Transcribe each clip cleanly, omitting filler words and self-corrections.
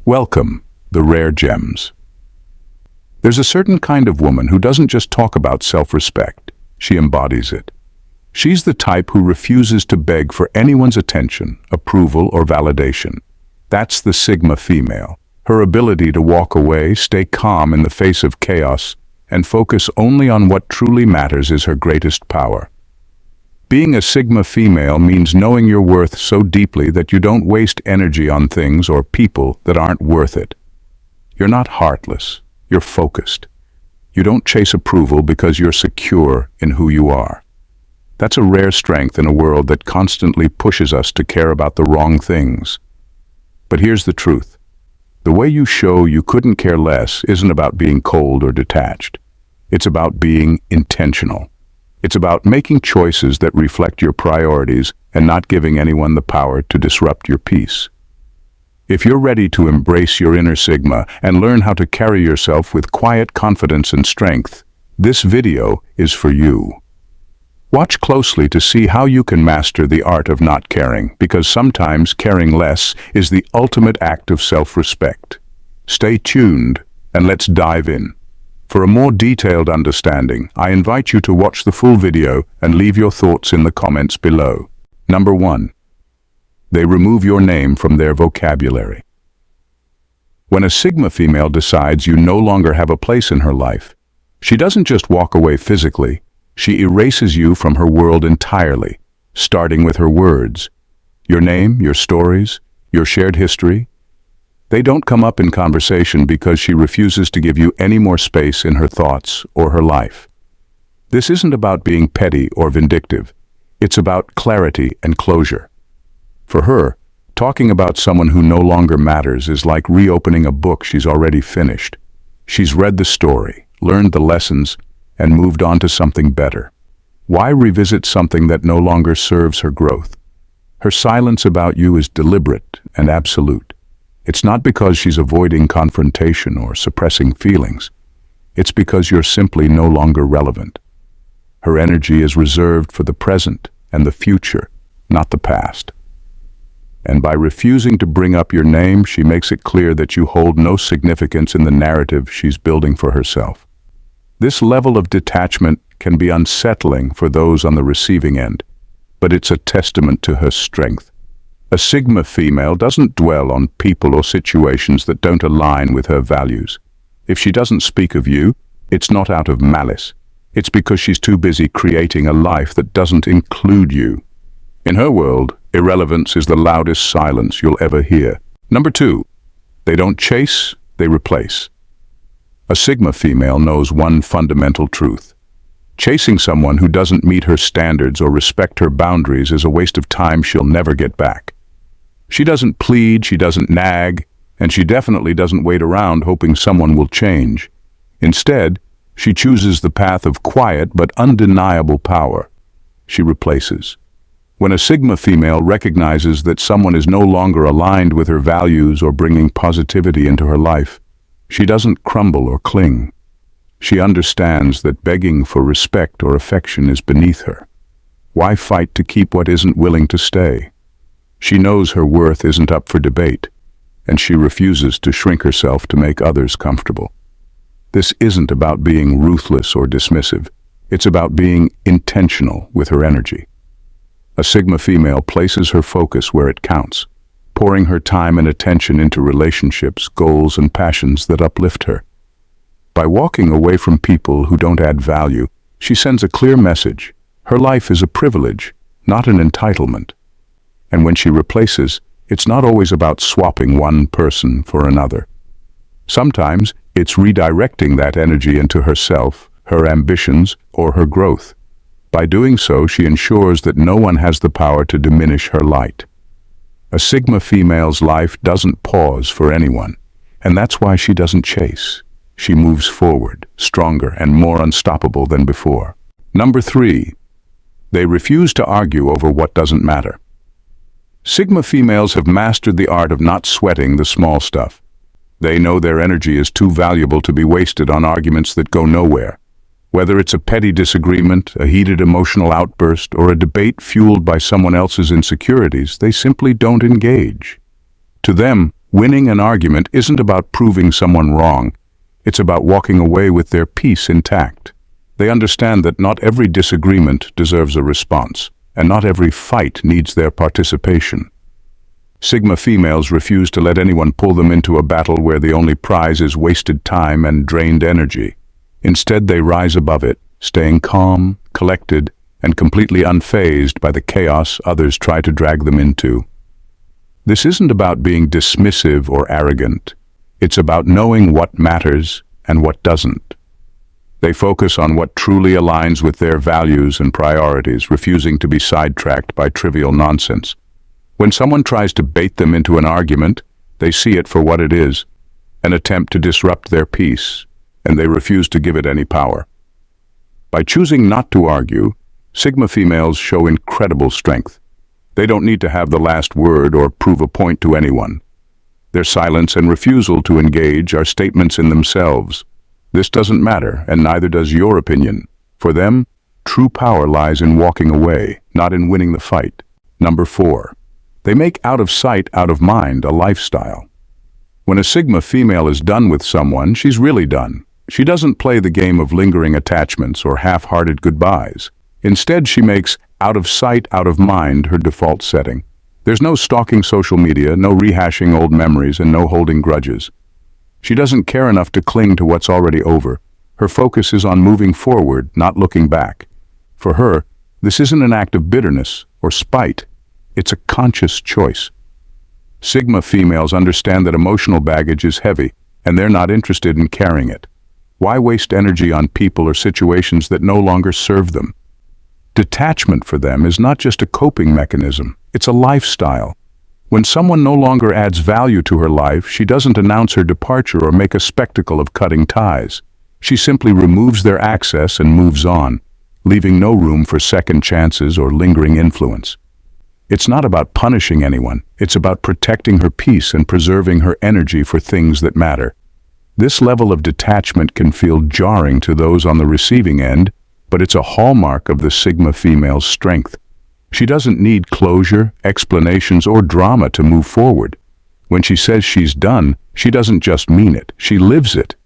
Welcome, the rare gems. There's a certain kind of woman who doesn't just talk about self-respect, she embodies it. She's the type who refuses to beg for anyone's attention, approval, or validation. That's the Sigma female. Her ability to walk away, stay calm in the face of chaos, and focus only on what truly matters is her greatest power. Being a Sigma female means knowing your worth so deeply that you don't waste energy on things or people that aren't worth it. You're not heartless, you're focused. You don't chase approval because you're secure in who you are. That's a rare strength in a world that constantly pushes us to care about the wrong things. But here's the truth. The way you show you couldn't care less isn't about being cold or detached. It's about being intentional. It's about making choices that reflect your priorities and not giving anyone the power to disrupt your peace. If you're ready to embrace your inner Sigma and learn how to carry yourself with quiet confidence and strength, this video is for you. Watch closely to see how you can master the art of not caring, because sometimes caring less is the ultimate act of self-respect. Stay tuned and let's dive in. For a more detailed understanding, I invite you to watch the full video and leave your thoughts in the comments below. Number 1. They remove your name from their vocabulary. When a Sigma female decides you no longer have a place in her life, she doesn't just walk away physically, she erases you from her world entirely, starting with her words. Your name, your stories, your shared history. They don't come up in conversation because she refuses to give you any more space in her thoughts or her life. This isn't about being petty or vindictive. It's about clarity and closure. For her, talking about someone who no longer matters is like reopening a book she's already finished. She's read the story, learned the lessons, and moved on to something better. Why revisit something that no longer serves her growth? Her silence about you is deliberate and absolute. It's not because she's avoiding confrontation or suppressing feelings. It's because you're simply no longer relevant. Her energy is reserved for the present and the future, not the past. And by refusing to bring up your name, she makes it clear that you hold no significance in the narrative she's building for herself. This level of detachment can be unsettling for those on the receiving end, but it's a testament to her strength. A Sigma female doesn't dwell on people or situations that don't align with her values. If she doesn't speak of you, it's not out of malice. It's because she's too busy creating a life that doesn't include you. In her world, irrelevance is the loudest silence you'll ever hear. Number 2, they don't chase, they replace. A Sigma female knows one fundamental truth. Chasing someone who doesn't meet her standards or respect her boundaries is a waste of time she'll never get back. She doesn't plead, she doesn't nag, and she definitely doesn't wait around hoping someone will change. Instead, she chooses the path of quiet but undeniable power. She replaces. When a Sigma female recognizes that someone is no longer aligned with her values or bringing positivity into her life, she doesn't crumble or cling. She understands that begging for respect or affection is beneath her. Why fight to keep what isn't willing to stay? She knows her worth isn't up for debate, and she refuses to shrink herself to make others comfortable. This isn't about being ruthless or dismissive. It's about being intentional with her energy. A Sigma female places her focus where it counts, pouring her time and attention into relationships, goals, and passions that uplift her. By walking away from people who don't add value, she sends a clear message. Her life is a privilege, not an entitlement. And when she replaces, it's not always about swapping one person for another. Sometimes it's redirecting that energy into herself, her ambitions, or her growth. By doing so, she ensures that no one has the power to diminish her light. A Sigma female's life doesn't pause for anyone, and that's why she doesn't chase. She moves forward, stronger and more unstoppable than before. Number 3, they refuse to argue over what doesn't matter. Sigma females have mastered the art of not sweating the small stuff. They know their energy is too valuable to be wasted on arguments that go nowhere. Whether it's a petty disagreement, a heated emotional outburst, or a debate fueled by someone else's insecurities, they simply don't engage. To them, Winning an argument isn't about proving someone wrong. It's about walking away with their peace intact. They understand that not every disagreement deserves a response, and not every fight needs their participation. Sigma females refuse to let anyone pull them into a battle where the only prize is wasted time and drained energy. Instead, they rise above it, staying calm, collected, and completely unfazed by the chaos others try to drag them into. This isn't about being dismissive or arrogant. It's about knowing what matters and what doesn't. They focus on what truly aligns with their values and priorities, refusing to be sidetracked by trivial nonsense. When someone tries to bait them into an argument, they see it for what it is, an attempt to disrupt their peace, and they refuse to give it any power. By choosing not to argue, Sigma females show incredible strength. They don't need to have the last word or prove a point to anyone. Their silence and refusal to engage are statements in themselves. This doesn't matter, and neither does your opinion. For them, true power lies in walking away, not in winning the fight. Number 4. They make out of sight, out of mind a lifestyle. When a Sigma female is done with someone, she's really done. She doesn't play the game of lingering attachments or half-hearted goodbyes. Instead, she makes out of sight, out of mind her default setting. There's no stalking social media, no rehashing old memories, and no holding grudges. She doesn't care enough to cling to what's already over. Her focus is on moving forward, not looking back. For her, this isn't an act of bitterness or spite. It's a conscious choice. Sigma females understand that emotional baggage is heavy, and they're not interested in carrying it. Why waste energy on people or situations that no longer serve them? Detachment for them is not just a coping mechanism, it's a lifestyle. When someone no longer adds value to her life, she doesn't announce her departure or make a spectacle of cutting ties. She simply removes their access and moves on, leaving no room for second chances or lingering influence. It's not about punishing anyone, it's about protecting her peace and preserving her energy for things that matter. This level of detachment can feel jarring to those on the receiving end, but it's a hallmark of the Sigma female's strength. She doesn't need closure, explanations, or drama to move forward. When she says she's done, she doesn't just mean it, she lives it.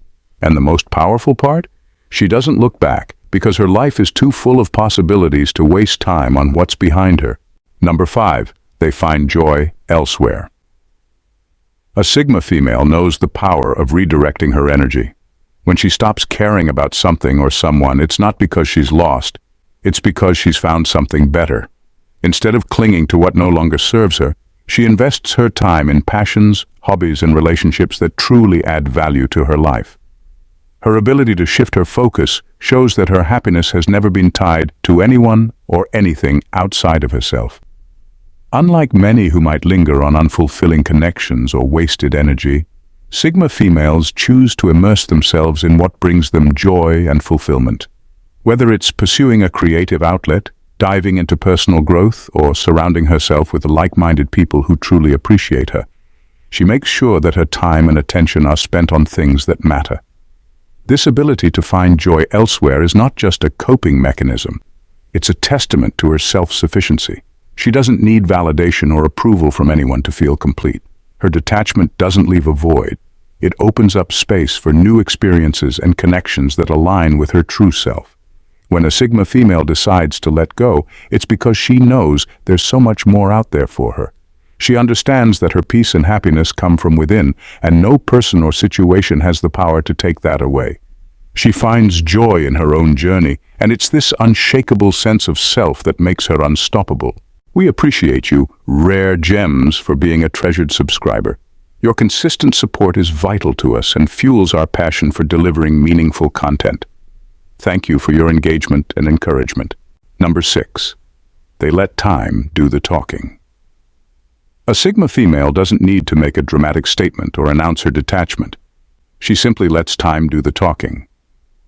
And the most powerful part? She doesn't look back, because her life is too full of possibilities to waste time on what's behind her. Number 5. They find joy elsewhere. A Sigma female knows the power of redirecting her energy. When she stops caring about something or someone, it's not because she's lost, it's because she's found something better. Instead of clinging to what no longer serves her, she invests her time in passions, hobbies, and relationships that truly add value to her life. Her ability to shift her focus shows that her happiness has never been tied to anyone or anything outside of herself. Unlike many who might linger on unfulfilling connections or wasted energy, Sigma females choose to immerse themselves in what brings them joy and fulfillment. Whether it's pursuing a creative outlet, diving into personal growth, or surrounding herself with like-minded people who truly appreciate her, she makes sure that her time and attention are spent on things that matter. This ability to find joy elsewhere is not just a coping mechanism. It's a testament to her self-sufficiency. She doesn't need validation or approval from anyone to feel complete. Her detachment doesn't leave a void. It opens up space for new experiences and connections that align with her true self. When a Sigma female decides to let go, it's because she knows there's so much more out there for her. She understands that her peace and happiness come from within, and no person or situation has the power to take that away. She finds joy in her own journey, and it's this unshakable sense of self that makes her unstoppable. We appreciate you, Rare Gems, for being a treasured subscriber. Your consistent support is vital to us and fuels our passion for delivering meaningful content. Thank you for your engagement and encouragement. Number 6. They let time do the talking. A Sigma female doesn't need to make a dramatic statement or announce her detachment. She simply lets time do the talking.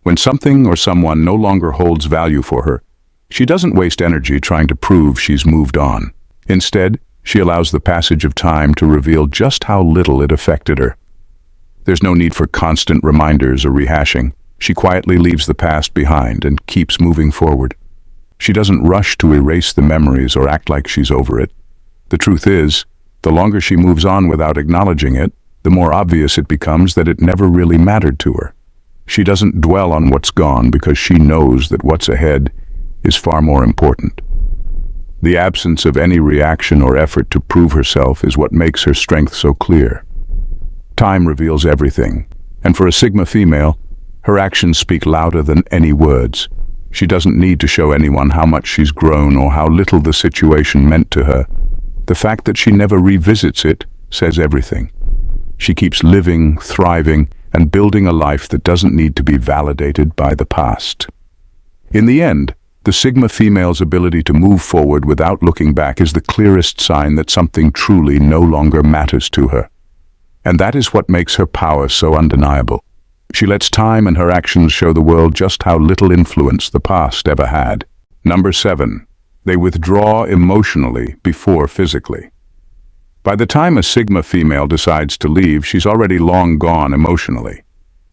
When something or someone no longer holds value for her, she doesn't waste energy trying to prove she's moved on. Instead, she allows the passage of time to reveal just how little it affected her. There's no need for constant reminders or rehashing. She quietly leaves the past behind and keeps moving forward. She doesn't rush to erase the memories or act like she's over it. The truth is, The longer she moves on without acknowledging it, the more obvious it becomes that it never really mattered to her. She doesn't dwell on what's gone because she knows that what's ahead is far more important. The absence of any reaction or effort to prove herself is what makes her strength so clear. Time reveals everything, and for a Sigma female, her actions speak louder than any words. She doesn't need to show anyone how much she's grown or how little the situation meant to her. The fact that she never revisits it says everything. She keeps living, thriving, and building a life that doesn't need to be validated by the past. In the end, the Sigma female's ability to move forward without looking back is the clearest sign that something truly no longer matters to her. And that is what makes her power so undeniable. She lets time and her actions show the world just how little influence the past ever had. Number 7. They withdraw emotionally before physically. By the time a Sigma female decides to leave, she's already long gone emotionally.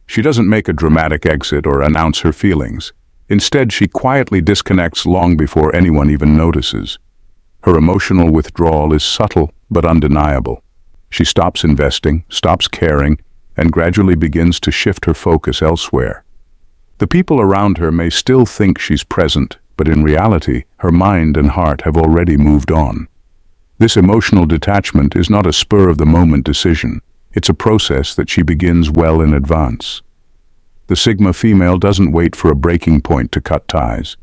She doesn't make a dramatic exit or announce her feelings. Instead, she quietly disconnects long before anyone even notices. Her emotional withdrawal is subtle but undeniable. She stops investing, stops caring, and gradually begins to shift her focus elsewhere. The people around her may still think she's present, but in reality, her mind and heart have already moved on. This emotional detachment is not a spur-of-the-moment decision. It's a process that she begins well in advance. The Sigma female doesn't wait for a breaking point to cut ties.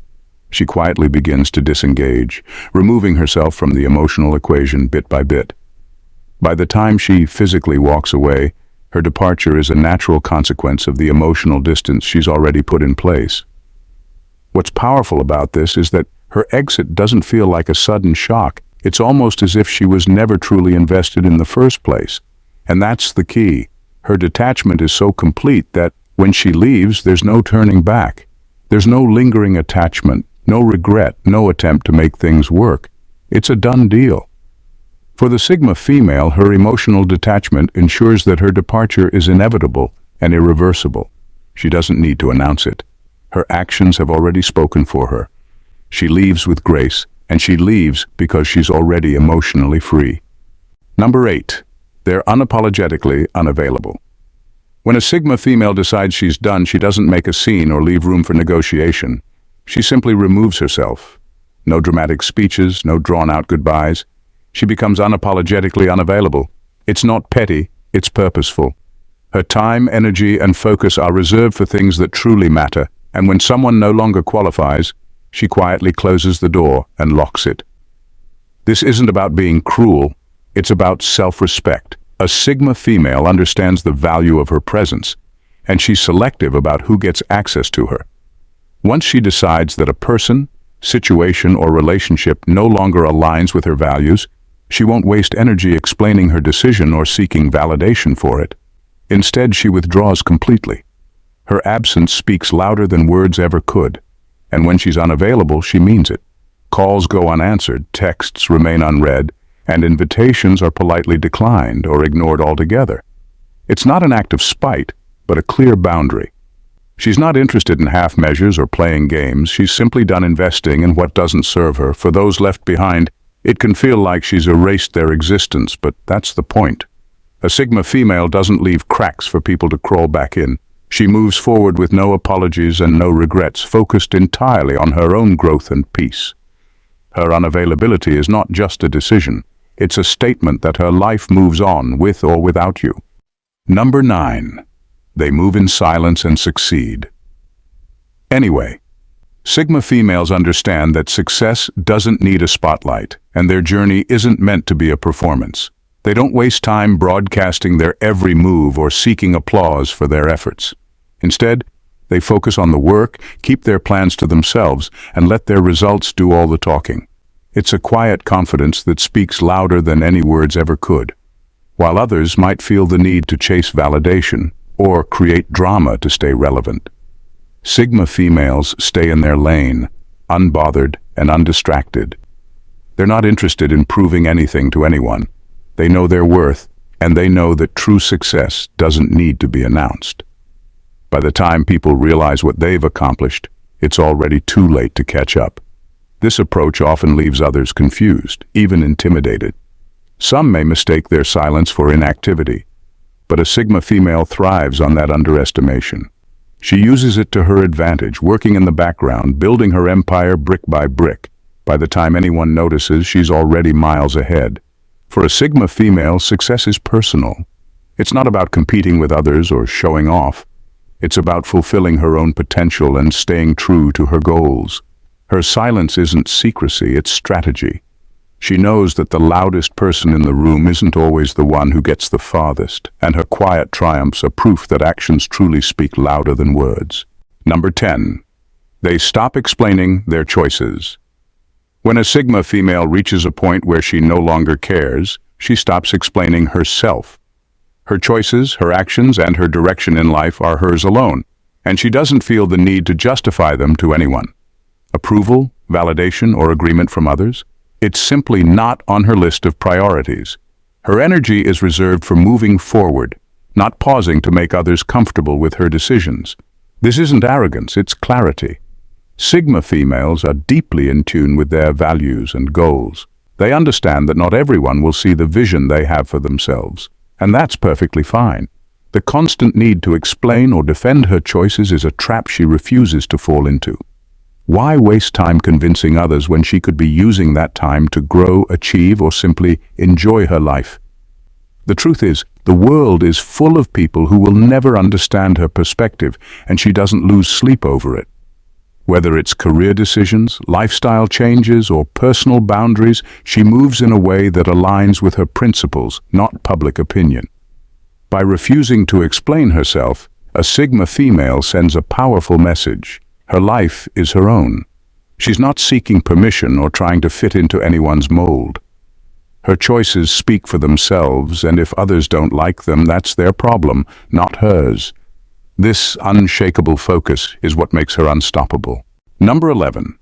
She quietly begins to disengage, removing herself from the emotional equation bit by bit. By the time she physically walks away, her departure is a natural consequence of the emotional distance she's already put in place. What's powerful about this is that her exit doesn't feel like a sudden shock. It's almost as if she was never truly invested in the first place. And that's the key. Her detachment is so complete that when she leaves, there's no turning back. There's no lingering attachment, no regret, no attempt to make things work. It's a done deal. For the Sigma female, her emotional detachment ensures that her departure is inevitable and irreversible. She doesn't need to announce it. Her actions have already spoken for her. She leaves with grace, and she leaves because she's already emotionally free. Number 8. They're unapologetically unavailable. When a Sigma female decides she's done, she doesn't make a scene or leave room for negotiation. She simply removes herself. No dramatic speeches, no drawn-out goodbyes. She becomes unapologetically unavailable. It's not petty, it's purposeful. Her time, energy, and focus are reserved for things that truly matter, and when someone no longer qualifies, she quietly closes the door and locks it. This isn't about being cruel, it's about self-respect. A Sigma female understands the value of her presence, and she's selective about who gets access to her. Once she decides that a person, situation, or relationship no longer aligns with her values, she won't waste energy explaining her decision or seeking validation for it. Instead, she withdraws completely. Her absence speaks louder than words ever could, and when she's unavailable, she means it. Calls go unanswered, texts remain unread, and invitations are politely declined or ignored altogether. It's not an act of spite, but a clear boundary. She's not interested in half measures or playing games. She's simply done investing in what doesn't serve her. For those left behind, it can feel like she's erased their existence, but that's the point. A Sigma female doesn't leave cracks for people to crawl back in. She moves forward with no apologies and no regrets, focused entirely on her own growth and peace. Her unavailability is not just a decision. It's a statement that her life moves on with or without you. Number 9. They move in silence and succeed. Anyway, Sigma females understand that success doesn't need a spotlight, and their journey isn't meant to be a performance. They don't waste time broadcasting their every move or seeking applause for their efforts. Instead, they focus on the work, keep their plans to themselves, and let their results do all the talking. It's a quiet confidence that speaks louder than any words ever could. While others might feel the need to chase validation or create drama to stay relevant, Sigma females stay in their lane, unbothered and undistracted. They're not interested in proving anything to anyone. They know their worth, and they know that true success doesn't need to be announced. By the time people realize what they've accomplished, it's already too late to catch up. This approach often leaves others confused, even intimidated. Some may mistake their silence for inactivity, but a Sigma female thrives on that underestimation. She uses it to her advantage, working in the background, building her empire brick by brick. By the time anyone notices, she's already miles ahead. For a Sigma female, success is personal. It's not about competing with others or showing off. It's about fulfilling her own potential and staying true to her goals. Her silence isn't secrecy, it's strategy. She knows that the loudest person in the room isn't always the one who gets the farthest, and her quiet triumphs are proof that actions truly speak louder than words. Number 10. They stop explaining their choices. When a Sigma female reaches a point where she no longer cares, she stops explaining herself. Her choices, her actions, and her direction in life are hers alone, and she doesn't feel the need to justify them to anyone. Approval, validation, or agreement from others? It's simply not on her list of priorities. Her energy is reserved for moving forward, not pausing to make others comfortable with her decisions. This isn't arrogance, it's clarity. Sigma females are deeply in tune with their values and goals. They understand that not everyone will see the vision they have for themselves, and that's perfectly fine. The constant need to explain or defend her choices is a trap she refuses to fall into. Why waste time convincing others when she could be using that time to grow, achieve, or simply enjoy her life? The truth is, the world is full of people who will never understand her perspective, and she doesn't lose sleep over it. Whether it's career decisions, lifestyle changes, or personal boundaries, she moves in a way that aligns with her principles, not public opinion. By refusing to explain herself, a Sigma female sends a powerful message. Her life is her own. She's not seeking permission or trying to fit into anyone's mold. Her choices speak for themselves, and if others don't like them, that's their problem, not hers. This unshakable focus is what makes her unstoppable. Number 11.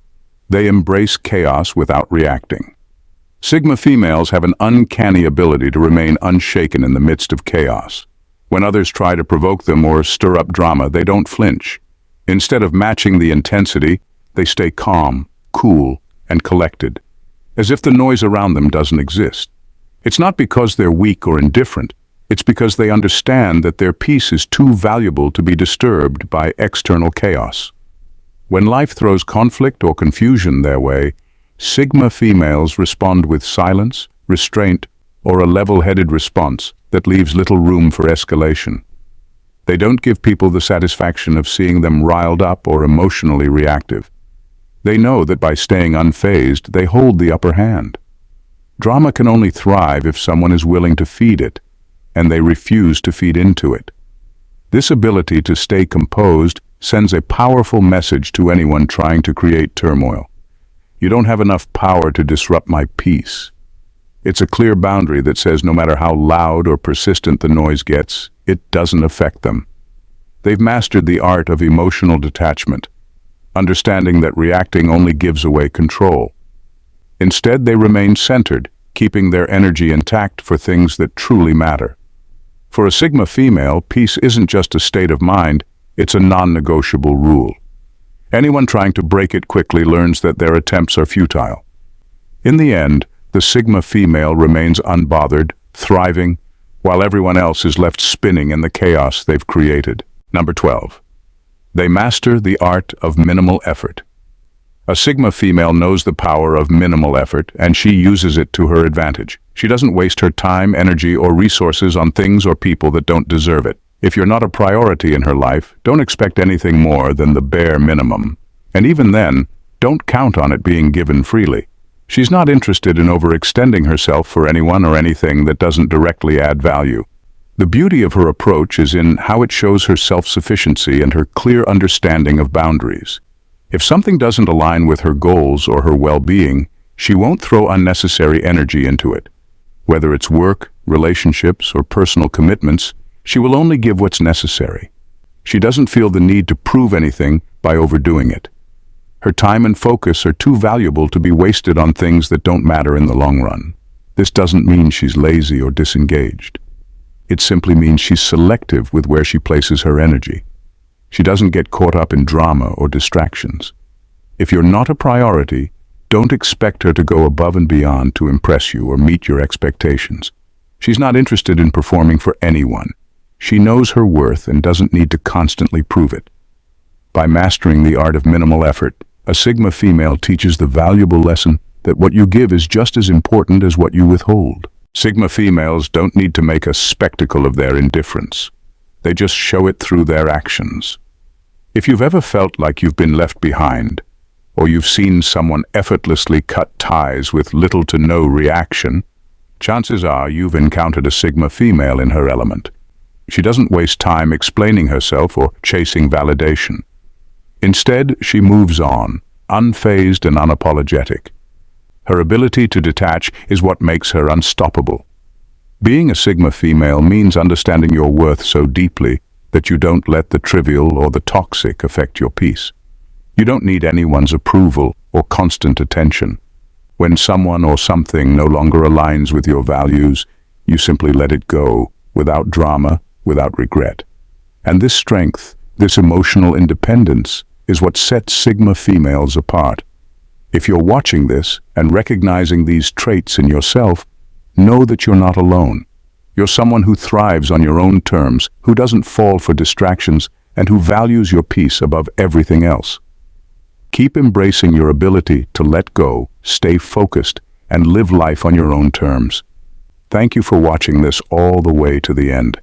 They embrace chaos without reacting. Sigma females have an uncanny ability to remain unshaken in the midst of chaos. When others try to provoke them or stir up drama, they don't flinch. Instead of matching the intensity, they stay calm, cool, and collected, as if the noise around them doesn't exist. It's not because they're weak or indifferent. It's because they understand that their peace is too valuable to be disturbed by external chaos. When life throws conflict or confusion their way, Sigma females respond with silence, restraint, or a level-headed response that leaves little room for escalation. They don't give people the satisfaction of seeing them riled up or emotionally reactive. They know that by staying unfazed, they hold the upper hand. Drama can only thrive if someone is willing to feed it, and they refuse to feed into it. This ability to stay composed sends a powerful message to anyone trying to create turmoil. You don't have enough power to disrupt my peace. It's a clear boundary that says no matter how loud or persistent the noise gets, it doesn't affect them. They've mastered the art of emotional detachment, understanding that reacting only gives away control. Instead, they remain centered, keeping their energy intact for things that truly matter. For a Sigma female, peace isn't just a state of mind, it's a non-negotiable rule. Anyone trying to break it quickly learns that their attempts are futile. In the end, the Sigma female remains unbothered, thriving, while everyone else is left spinning in the chaos they've created. Number 12. They master the art of minimal effort. A Sigma female knows the power of minimal effort, and she uses it to her advantage. She doesn't waste her time, energy, or resources on things or people that don't deserve it. If you're not a priority in her life, don't expect anything more than the bare minimum. And even then, don't count on it being given freely. She's not interested in overextending herself for anyone or anything that doesn't directly add value. The beauty of her approach is in how it shows her self-sufficiency and her clear understanding of boundaries. If something doesn't align with her goals or her well-being, she won't throw unnecessary energy into it. Whether it's work, relationships, or personal commitments, she will only give what's necessary. She doesn't feel the need to prove anything by overdoing it. Her time and focus are too valuable to be wasted on things that don't matter in the long run. This doesn't mean she's lazy or disengaged. It simply means she's selective with where she places her energy. She doesn't get caught up in drama or distractions. If you're not a priority, Don't expect her to go above and beyond to impress you or meet your expectations. She's not interested in performing for anyone. She knows her worth and doesn't need to constantly prove it. By mastering the art of minimal effort, a Sigma female teaches the valuable lesson that what you give is just as important as what you withhold. Sigma females don't need to make a spectacle of their indifference. They just show it through their actions. If you've ever felt like you've been left behind, or you've seen someone effortlessly cut ties with little to no reaction, chances are you've encountered a Sigma female in her element. She doesn't waste time explaining herself or chasing validation. Instead, she moves on, unfazed and unapologetic. Her ability to detach is what makes her unstoppable. Being a Sigma female means understanding your worth so deeply that you don't let the trivial or the toxic affect your peace. You don't need anyone's approval or constant attention. When someone or something no longer aligns with your values, you simply let it go, without drama, without regret. And this strength, this emotional independence, is what sets Sigma females apart. If you're watching this and recognizing these traits in yourself, know that you're not alone. You're someone who thrives on your own terms, who doesn't fall for distractions, and who values your peace above everything else. Keep embracing your ability to let go, stay focused, and live life on your own terms. Thank you for watching this all the way to the end.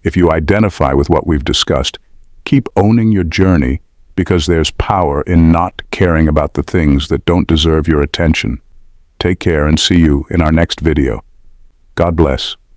If you identify with what we've discussed, keep owning your journey, because there's power in not caring about the things that don't deserve your attention. Take care and see you in our next video. God bless.